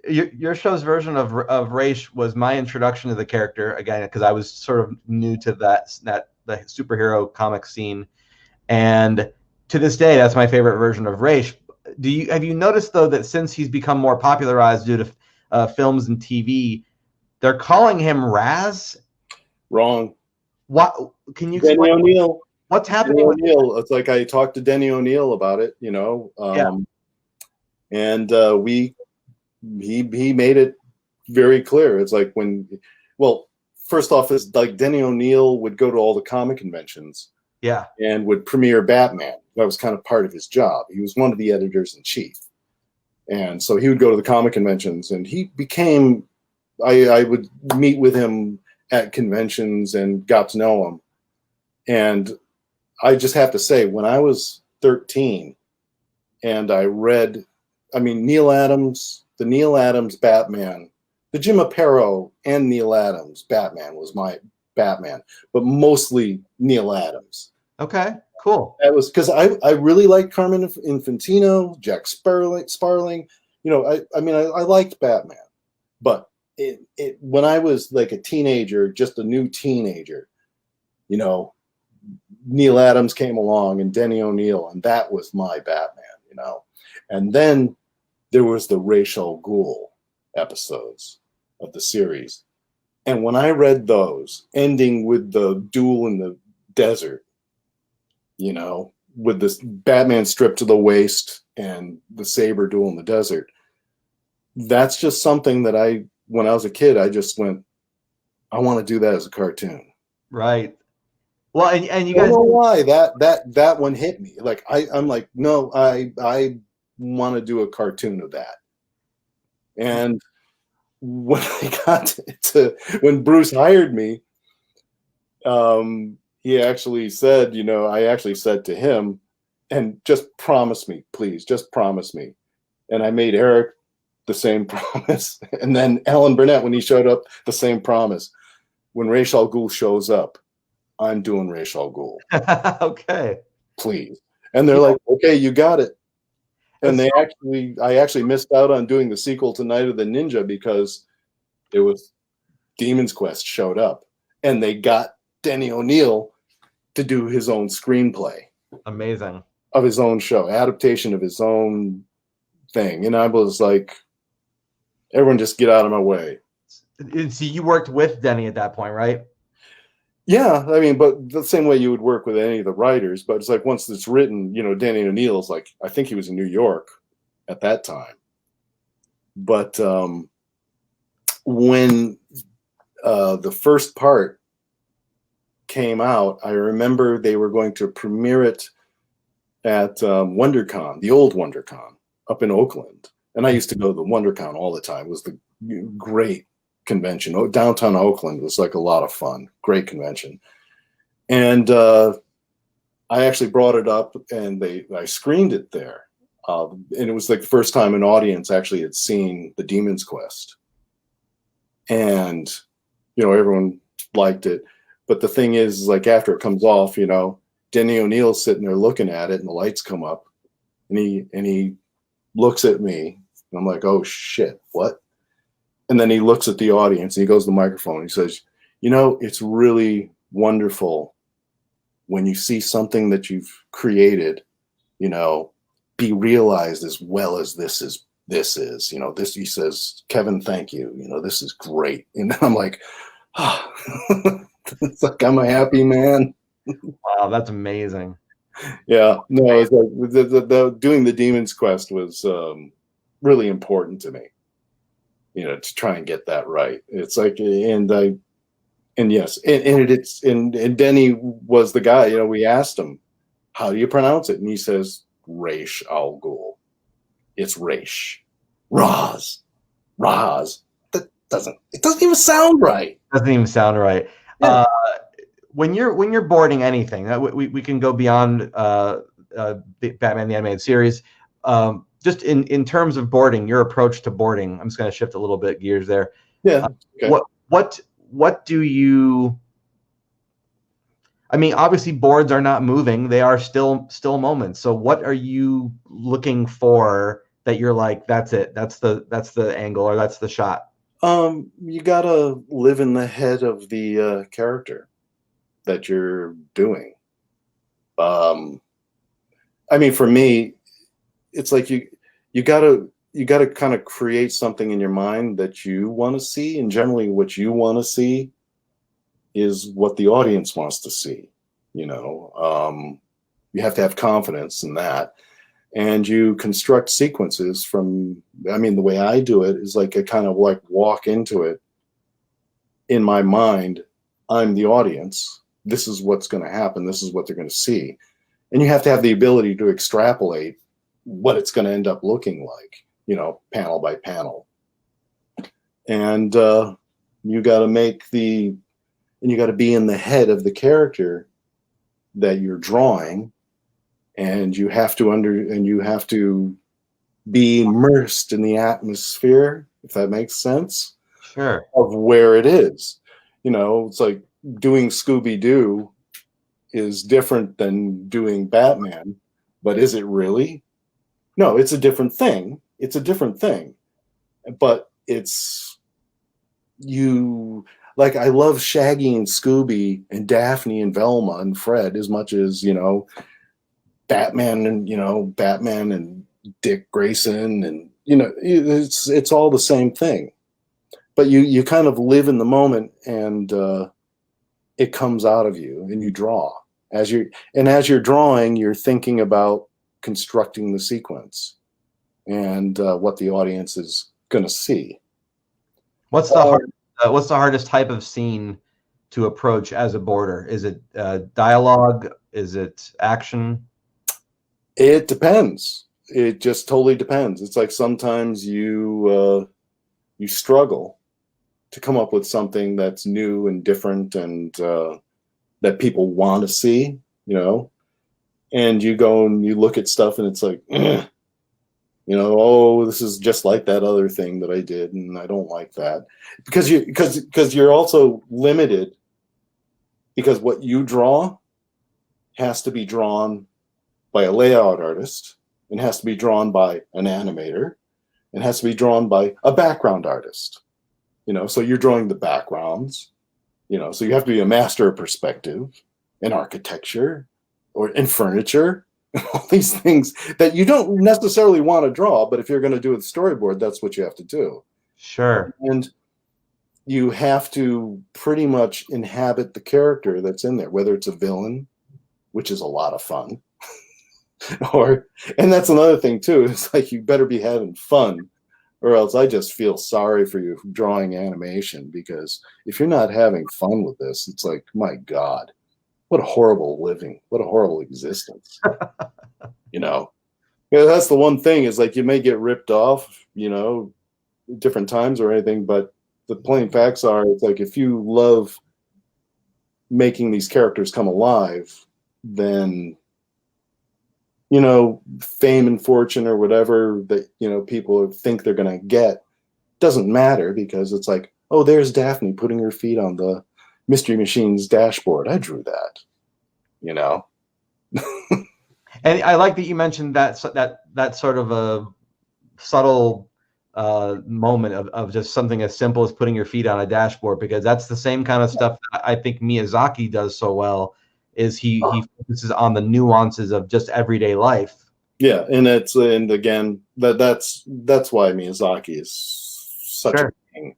Your show's version of Ra's was my introduction to the character, again, because I was sort of new to the superhero comic scene, and to this day, that's my favorite version of Ra's. Have you noticed though that since he's become more popularized due to films and TV, they're calling him Raz? Wrong. What can you Denny explain? O'Neil. What's happening? Denny O'Neil. It's like I talked to Denny O'Neil about it, you know. And he made it very clear. It's like first off, it's like Denny O'Neil would go to all the comic conventions, and would premiere Batman. That was kind of part of his job. He was one of the editors in chief, and so he would go to the comic conventions, and he became. I would meet with him at conventions and got to know him, and I just have to say, when I was 13, and I read, Neil Adams. The Neil Adams Batman, the Jim Aparo and Neil Adams Batman was my Batman, but mostly Neil Adams. Okay, cool. That was because I really liked Carmen Infantino, Jack Sparling. You know, I liked Batman, but when I was like a teenager, just a new teenager, you know, Neil Adams came along and Denny O'Neil, and that was my Batman, you know, and then there was the Ra's al Ghul episodes of the series. And when I read those, ending with the duel in the desert, you know, with this Batman stripped to the waist and the saber duel in the desert, that's just something that when I was a kid, I just went, I want to do that as a cartoon. Right. Well, and you I guys don't know why that one hit me. Like I'm like, no, I want to do a cartoon of that. And when I got when Bruce hired me, he actually said, you know, I actually said to him, and just promise me, please, just promise me. And I made Eric the same promise. And then Alan Burnett, when he showed up, the same promise. When Ra's al Ghul shows up, I'm doing Ra's al Ghul. Okay. Please. And they're like, okay, you got it. And I actually missed out on doing the sequel to Night of the Ninja because it was Demon's Quest showed up, and they got Denny O'Neil to do his own screenplay. Amazing. Of his own show, adaptation of his own thing. And I was like, everyone just get out of my way. See, you worked with Denny at that point, right? Yeah, but the same way you would work with any of the writers, but it's like once it's written, you know, Danny O'Neill's like, I think he was in New York at that time. But when the first part came out, I remember they were going to premiere it at WonderCon, the old WonderCon up in Oakland. And I used to go to the WonderCon all the time. It was the great convention. Downtown Oakland was like a lot of fun. Great convention. And I actually brought it up, and I screened it there. And it was like the first time an audience actually had seen the Demon's Quest. And, you know, everyone liked it. But the thing is, like, after it comes off, you know, Denny O'Neill's sitting there looking at it, and the lights come up, and he looks at me, and I'm like, oh shit, what? And then he looks at the audience, and he goes to the microphone, and he says, you know, it's really wonderful when you see something that you've created, you know, be realized as well as this is, you know, this, he says, Kevin, thank you. You know, this is great. And I'm like, oh, it's like, I'm a happy man. Wow, that's amazing. Yeah, no, it's like the doing the Demon's Quest was really important to me, you know, to try and get that right. It's like, and And yes, and Denny was the guy. You know, we asked him, "How do you pronounce it?" And he says, "Raish Al Ghul." It's Raish, Raz. That doesn't even sound right. Doesn't even sound right. Yeah. When you're boarding anything, we can go beyond the Batman the Animated Series. Just in terms of boarding, your approach to boarding. I'm just going to shift a little bit gears there. Yeah. Okay. What do you? I mean, obviously boards are not moving; they are still moments. So, what are you looking for that you're like, that's it, that's the angle, or that's the shot? You gotta live in the head of the character that you're doing. I mean, for me, it's like you gotta kind of create something in your mind that you want to see, and generally what you want to see is what the audience wants to see. You know, you have to have confidence in that, and you construct sequences from. I mean, the way I do it is like I kind of like walk into it in my mind. I'm the audience. This is what's going to happen. This is what they're going to see, and you have to have the ability to extrapolate what it's going to end up looking like. You know, panel by panel, and you got to you got to be in the head of the character that you're drawing, and you have to be immersed in the atmosphere, if that makes sense. Sure. Of where it is. You know, it's like doing Scooby-Doo is different than doing Batman, but is it really? No, it's a different thing. It's a different thing. But it's like I love Shaggy and Scooby and Daphne and Velma and Fred as much as, you know, Batman and Dick Grayson, and you know, it's all the same thing. But you kind of live in the moment, and it comes out of you, and you draw as you're drawing, you're thinking about constructing the sequence and what the audience is going to see. What's the hardest type of scene to approach as a boarder? Is it dialogue? Is it action? It depends. It just totally depends. It's like sometimes you struggle to come up with something that's new and different, and that people want to see, you know, and you go and you look at stuff and it's like, you know, oh, this is just like that other thing that I did, and I don't like that, because you're also limited, because what you draw has to be drawn by a layout artist, and has to be drawn by an animator, and has to be drawn by a background artist. You know, so you're drawing the backgrounds, you know, so you have to be a master of perspective and architecture or in furniture, all these things that you don't necessarily want to draw, but if you're going to do a storyboard, that's what you have to do. Sure. And you have to pretty much inhabit the character that's in there, whether it's a villain, which is a lot of fun, and that's another thing too. It's like, you better be having fun, or else I just feel sorry for you drawing animation, because if you're not having fun with this, it's like, my God, what a horrible living, what a horrible existence. You know, that's the one thing, is like, you may get ripped off, you know, different times or anything, but the plain facts are, it's like, if you love making these characters come alive, then, you know, fame and fortune or whatever that, you know, people think they're going to get doesn't matter, because it's like, oh, there's Daphne putting her feet on the Mystery Machine's dashboard. I drew that, you know. And I like that you mentioned that sort of a subtle moment of just something as simple as putting your feet on a dashboard, because that's the same kind of stuff that I think Miyazaki does so well. Is he focuses on the nuances of just everyday life. Yeah, and again, that's why Miyazaki is such a thing.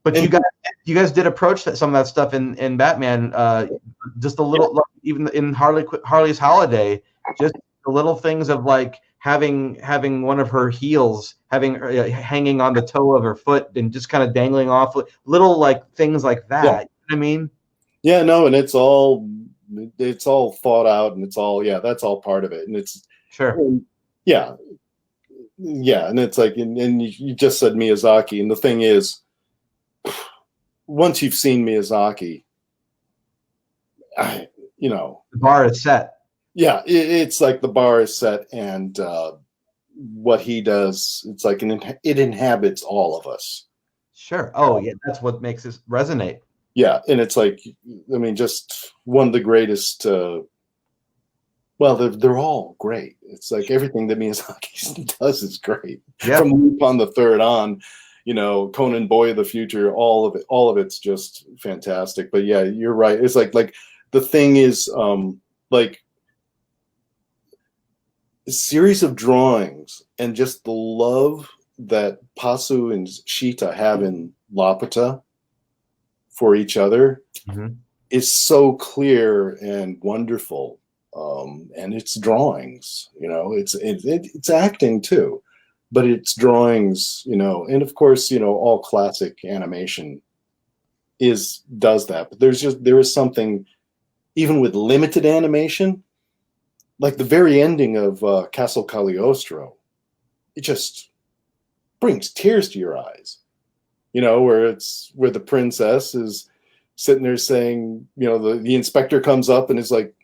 But you guys did approach some of that stuff in Batman, just a little, even in Harley's Holiday, just the little things of like having one of her heels hanging on the toe of her foot and just kind of dangling off, little like things like that. Yeah. You know what I mean? Yeah, no, and it's all thought out, and it's all, yeah, that's all part of it, and it's Sure. yeah, yeah, and it's like, and you just said Miyazaki, and the thing is, once you've seen Miyazaki, The bar is set. yeah, it's like the bar is set, and what he does, it's like it inhabits all of us. Sure. Oh, yeah, that's what makes this resonate. Yeah, and it's like, I mean, just one of the greatest. Well, they're all great. It's like everything that Miyazaki does is great. Yeah. From Lupin the Third on, Conan, Boy of the Future, all of it's just fantastic. But yeah, you're right. It's like the thing is, like a series of drawings and just the love that Pasu and Shita have in Laputa for each other is so clear and wonderful. And it's drawings, it's acting too, but it's drawings, and of course, all classic animation does that. But there is something, even with limited animation, like the very ending of Castle Cagliostro, it just brings tears to your eyes, where the princess is sitting there saying, the inspector comes up and is like,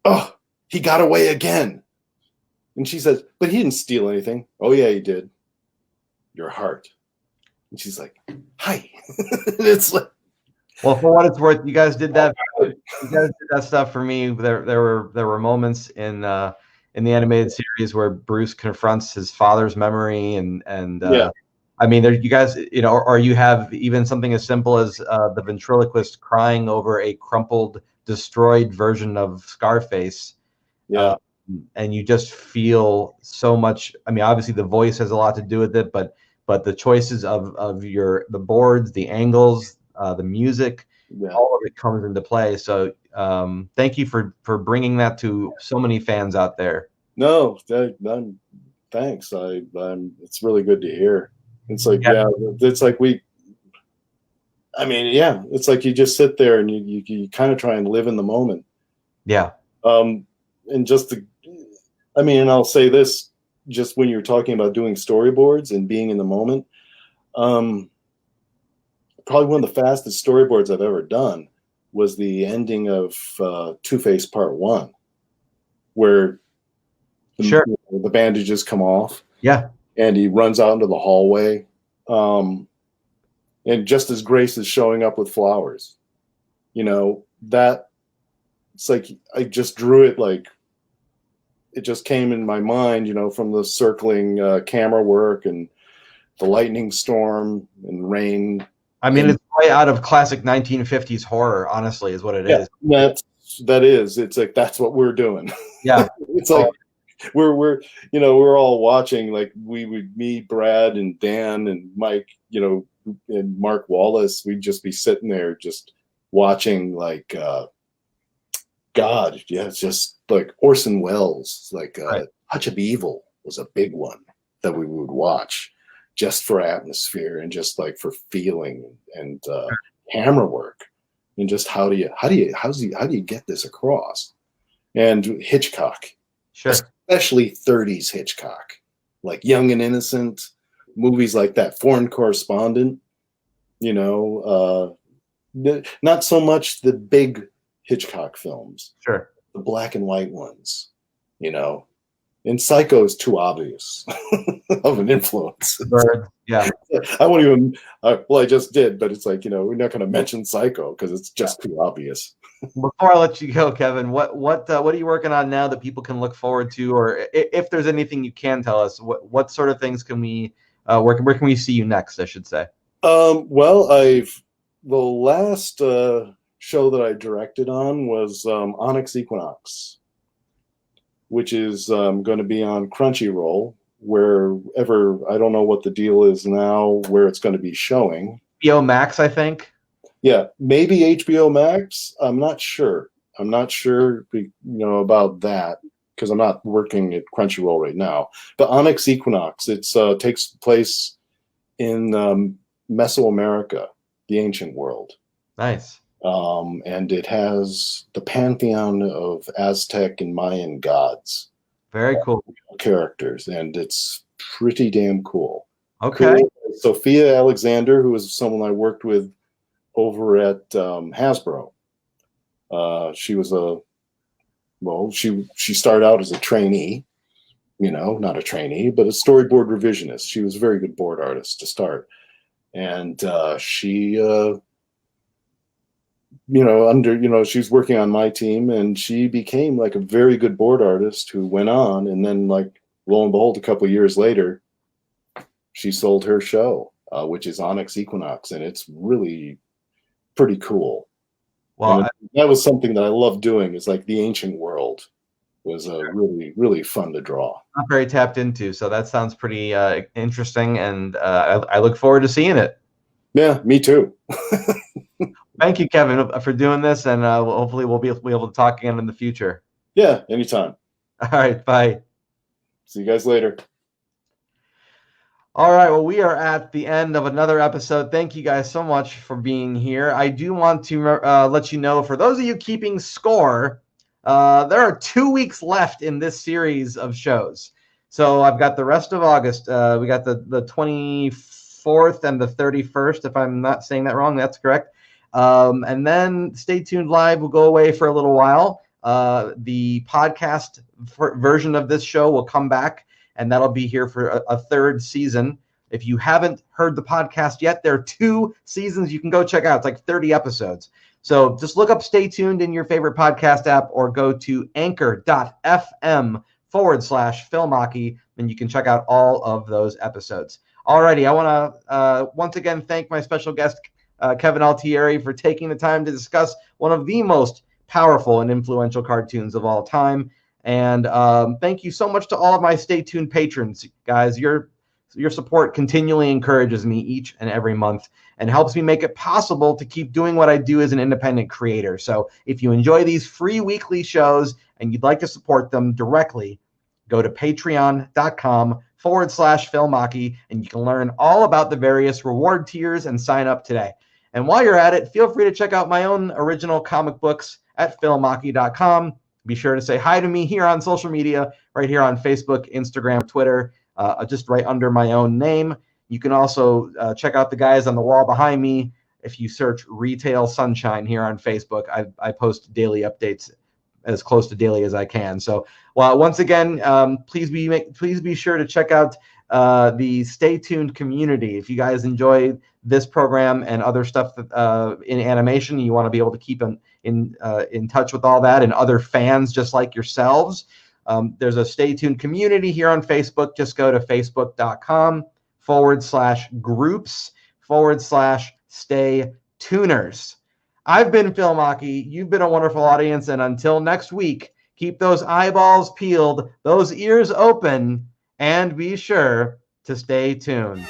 oh, he got away again. And she says, but he didn't steal anything. Oh, yeah, he did. Your heart. And she's like, hi. It's like, well, for what it's worth, you guys did that. You guys did that stuff for me. There were moments in the animated series where Bruce confronts his father's memory, and yeah. I mean, you guys, or you have even something as simple as the ventriloquist crying over a crumpled, destroyed version of Scarface. Yeah. And you just feel so much. I mean, obviously the voice has a lot to do with it, but the choices of the boards, the angles, the music, all of it comes into play. So thank you for bringing that to so many fans out there. No, thanks. It's really good to hear. It's like, yeah, it's like it's like you just sit there and you kind of try and live in the moment. Yeah. And and I'll say this, just when you're talking about doing storyboards and being in the moment, probably one of the fastest storyboards I've ever done was the ending of Two-Face Part 1, where the bandages come off. Yeah. And he runs out into the hallway. And just as Grace is showing up with flowers, that it's like I just drew it, like it just came in my mind, from the circling camera work and the lightning storm and rain. I mean, it's right out of classic 1950s horror, honestly, is what it is. That is. It's like, that's what we're doing. Yeah. It's like we're all watching, like me, Brad and Dan and Mike, and Mark Wallace, we'd just be sitting there just watching, like God, yeah, it's just like Orson Welles, like Touch of Evil was a big one that we would watch just for atmosphere and just like for feeling and camera work and just how do you get this across? And Hitchcock, sure, especially 30s Hitchcock, like Young and Innocent, movies like that, Foreign Correspondent, not so much the big Hitchcock films, sure, the black and white ones, and Psycho is too obvious of an influence. Yeah. I won't even, I just did, but it's like, we're not going to mention Psycho because it's just too obvious. Before I let you go, Kevin, what are you working on now that people can look forward to, or if there's anything you can tell us, what sort of things can we, where can we see you next, I should say? Well, the last show that I directed on was Onyx Equinox, which is going to be on Crunchyroll, wherever, I don't know what the deal is now, where it's going to be showing. HBO Max, I think. Yeah, maybe HBO Max. I'm not sure. About that because I'm not working at Crunchyroll right now. But Onyx Equinox, it takes place in Mesoamerica, the ancient world. Nice. And it has the pantheon of Aztec and Mayan gods. Very cool. Characters, and it's pretty damn cool. Okay. Cool. Sophia Alexander, who was someone I worked with over at Hasbro. She was she started out as a trainee, not a trainee, but a storyboard revisionist. She was a very good board artist to start. And she, she's working on my team, and she became like a very good board artist who went on, and then like, lo and behold, a couple of years later, she sold her show, which is Onyx Equinox, and it's really pretty cool. Well, that was something that I loved doing, is like the ancient world was really, really fun to draw. Not very tapped into, so that sounds pretty interesting, and I look forward to seeing it. Yeah, me too. Thank you, Kevin, for doing this, and hopefully we'll be able to talk again in the future. Yeah, anytime. All right, bye. See you guys later. All right, well, we are at the end of another episode. Thank you guys so much for being here. I do want to let you know, for those of you keeping score, there are 2 weeks left in this series of shows. So I've got the rest of August. We got the 24th and the 31st, if I'm not saying that wrong. That's correct. And then Stay Tuned Live will go away for a little while. The podcast version of this show will come back, and that'll be here for a third season. If you haven't heard the podcast yet, there are 2 seasons you can go check out. It's like 30 episodes. So just look up Stay Tuned in your favorite podcast app, or go to anchor.fm/Phil Machi, and you can check out all of those episodes. Alrighty, I want to once again thank my special guest, Kevin Altieri, for taking the time to discuss one of the most powerful and influential cartoons of all time. And thank you so much to all of my Stay Tuned patrons, guys. Your support continually encourages me each and every month and helps me make it possible to keep doing what I do as an independent creator. So if you enjoy these free weekly shows and you'd like to support them directly, go to patreon.com/Phil Machi, and you can learn all about the various reward tiers and sign up today. And while you're at it, feel free to check out my own original comic books at philmachi.com. Be sure to say hi to me here on social media, right here on Facebook, Instagram, Twitter, just right under my own name. You can also check out the guys on the wall behind me. If you search Retail Sunshine here on Facebook, I post daily updates as close to daily as I can. So, once again, please be sure to check out the Stay Tuned community. If you guys enjoy this program and other stuff in animation, you want to be able to keep in touch with all that and other fans just like yourselves. There's a Stay Tuned community here on Facebook. Just go to facebook.com/groups/Stay Tuners. I've been Phil Machi. You've been a wonderful audience. And until next week, keep those eyeballs peeled, those ears open, and be sure to stay tuned.